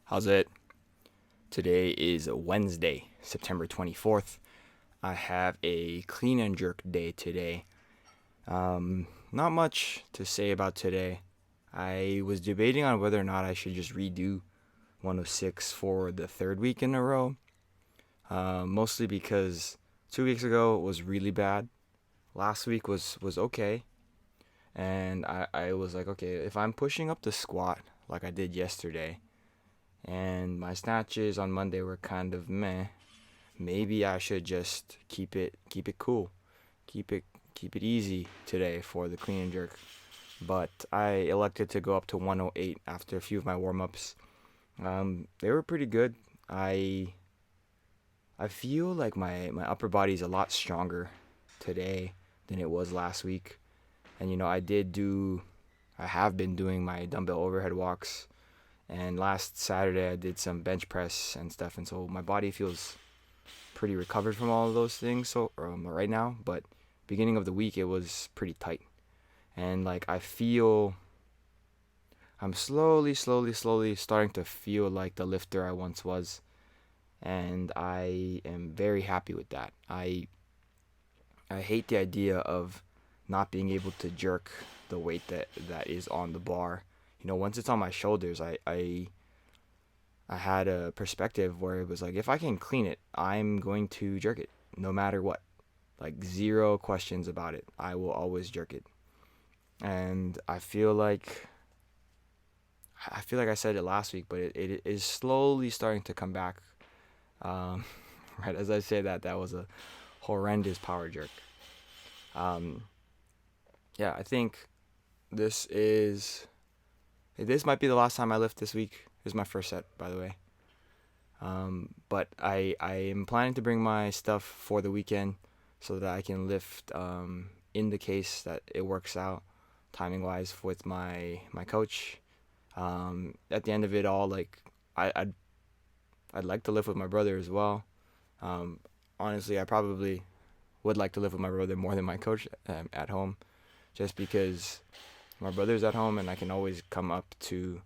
How's it? Today is Wednesday, September 24th. I have a clean and jerk day today. Not much to say about today. I was debating on whether or not I should just redo 106 for the third week in a row. Mostly because 2 weeks ago was really bad. Last week was okay. And I was like, okay, if I'm pushing up the squat like I did yesterday, and my snatches on Monday were kind of meh, maybe I should just keep it cool, keep it keep it easy today for the clean and jerk. But I elected to go up to 108 after a few of my warm ups. They were pretty good. I I feel like my upper body is a lot stronger today than it was last week. And I have been doing my dumbbell overhead walks. And last Saturday I did some bench press and stuff, and so my body feels pretty recovered from all of those things. So right now, but beginning of the week it was pretty tight, and like I'm slowly starting to feel like the lifter I once was, and I am very happy with that. I hate the idea of not being able to jerk the weight that is on the bar. Once it's on my shoulders, I had a perspective where it was like, if I can clean it, I'm going to jerk it no matter what. Like, zero questions about it. I will always jerk it. And I feel like I said it last week, but it is slowly starting to come back. Um, right as I say that was a horrendous power jerk. Um, yeah, I think this is this might be the last time I lift this week. This is my first set, by the way. But I am planning to bring my stuff for the weekend so that I can lift in the case that it works out timing wise with my coach. At the end of it all, like I'd like to live with my brother as well. Um, Honestly, I probably would like to live with my brother more than my coach at home, just because my brother's at home and I can always come up to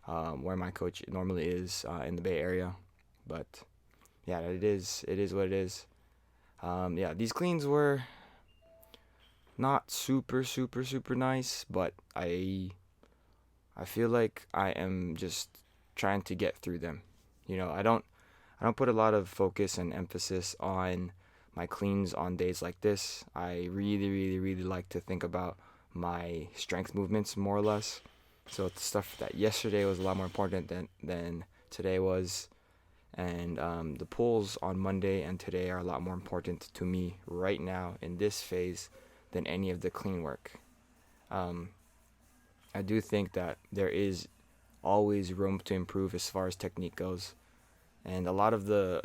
where my coach normally is in the Bay Area. But yeah, it is what it is. Yeah, these cleans were not super nice, but I feel like I am just trying to get through them. I don't put a lot of focus and emphasis on my cleans on days like this. I really like to think about my strength movements more or less. So it's stuff that yesterday was a lot more important than today was, and the pulls on Monday and today are a lot more important to me right now in this phase than any of the clean work. Um, I do think that there is always room to improve as far as technique goes, and a lot of where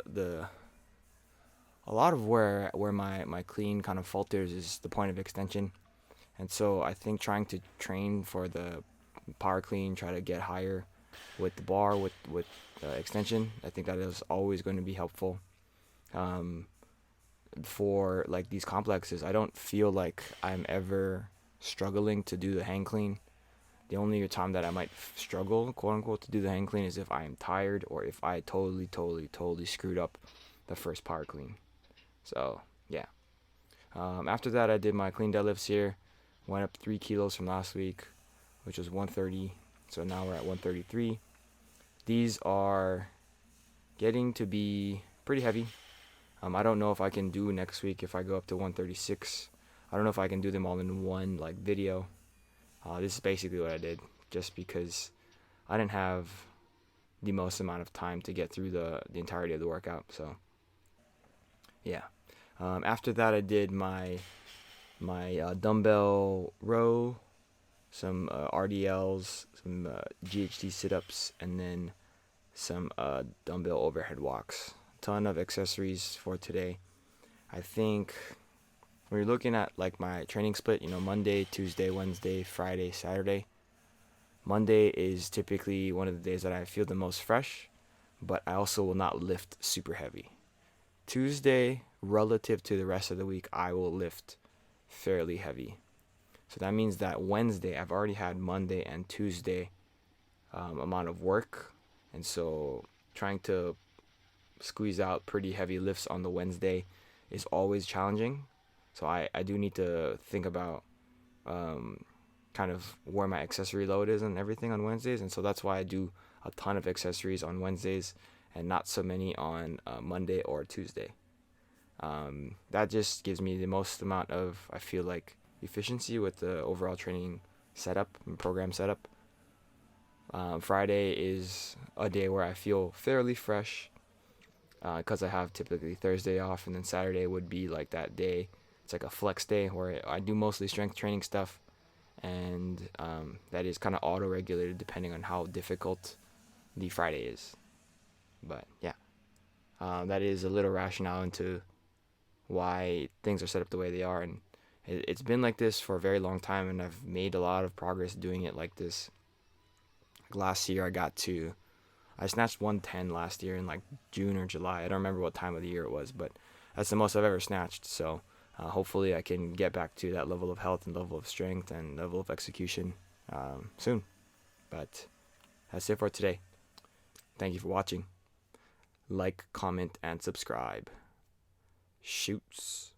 my clean kind of falters is the point of extension. And so I think trying to train for the power clean, try to get higher with the bar with extension. I think that is always going to be helpful. Um, for like these complexes, I don't feel like I'm ever struggling to do the hang clean. The only time that I might struggle, quote unquote, to do the hang clean is if I am tired or if I totally screwed up the first power clean. So yeah. After that, I did my clean deadlifts here. Went up 3 kilos from last week, which was 130. So now we're at 133. These are getting to be pretty heavy. I don't know if I can do next week if I go up to 136. I don't know if I can do them all in one like video. This is basically what I did, just because I didn't have the most amount of time to get through the entirety of the workout. So yeah. After that, I did my dumbbell row, some RDLs, some GHD sit-ups, and then some dumbbell overhead walks. Ton of accessories for today. I think when you're looking at like my training split, Monday, Tuesday, Wednesday, Friday, Saturday. Monday is typically one of the days that I feel the most fresh, but I also will not lift super heavy. Tuesday, relative to the rest of the week, I will lift fairly heavy. So that means that Wednesday, I've already had Monday and Tuesday amount of work, and so trying to squeeze out pretty heavy lifts on the Wednesday is always challenging. So I do need to think about um, kind of where my accessory load is and everything on Wednesdays, and so that's why I do a ton of accessories on Wednesdays and not so many on Monday or Tuesday. That just gives me the most amount of, I feel like, efficiency with the overall training setup and program setup. Friday is a day where I feel fairly fresh because I have typically Thursday off, and then Saturday would be like that day. It's like a flex day where I do mostly strength training stuff, and that is kind of auto regulated depending on how difficult the Friday is. But yeah, that is a little rationale into why things are set up the way they are, and it's been like this for a very long time, and I've made a lot of progress doing it like this. Last year I snatched 110 last year in like June or July. I don't remember what time of the year it was, but that's the most I've ever snatched. So hopefully I can get back to that level of health and level of strength and level of execution soon. But that's it for today. Thank you for watching. Like, comment, and subscribe. Shoots.